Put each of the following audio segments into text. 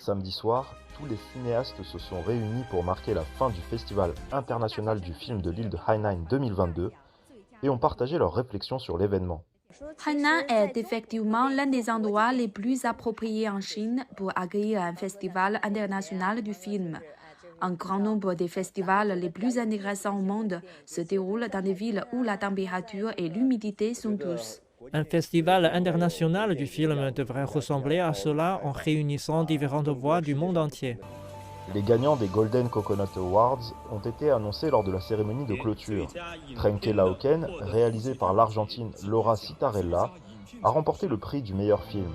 Samedi soir, tous les cinéastes se sont réunis pour marquer la fin du Festival international du film de l'île de Hainan 2022 et ont partagé leurs réflexions sur l'événement. Hainan est effectivement l'un des endroits les plus appropriés en Chine pour accueillir un festival international du film. Un grand nombre des festivals les plus intéressants au monde se déroulent dans des villes où la température et l'humidité sont douces. Un festival international du film devrait ressembler à cela en réunissant différentes voix du monde entier. Les gagnants des Golden Coconut Awards ont été annoncés lors de la cérémonie de clôture. Trenke Lauken, réalisé par l'Argentine Laura Citarella, a remporté le prix du meilleur film.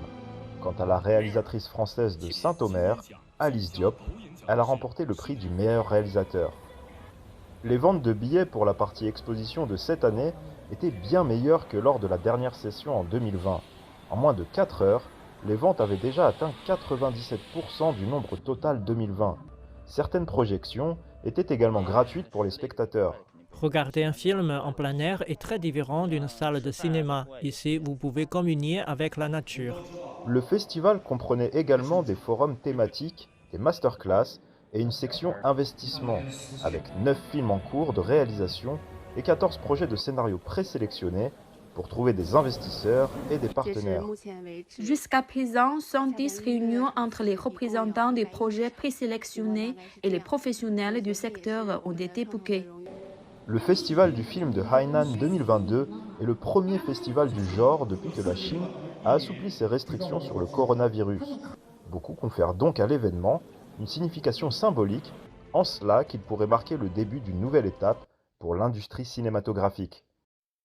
Quant à la réalisatrice française de Saint-Omer, Alice Diop, elle a remporté le prix du meilleur réalisateur. Les ventes de billets pour la partie exposition de cette année étaient bien meilleures que lors de la dernière session en 2020. En moins de 4 heures, les ventes avaient déjà atteint 97% du nombre total 2020. Certaines projections étaient également gratuites pour les spectateurs. Regarder un film en plein air est très différent d'une salle de cinéma. Ici, vous pouvez communier avec la nature. Le festival comprenait également des forums thématiques, des masterclass et une section investissement, avec 9 films en cours de réalisation et 14 projets de scénarios présélectionnés pour trouver des investisseurs et des partenaires. Jusqu'à présent, 110 réunions entre les représentants des projets présélectionnés et les professionnels du secteur ont été bookées. Le Festival du film de Hainan 2022 est le premier festival du genre depuis que la Chine a assoupli ses restrictions sur le coronavirus. Beaucoup confèrent donc à l'événement une signification symbolique, en cela qu'il pourrait marquer le début d'une nouvelle étape pour l'industrie cinématographique.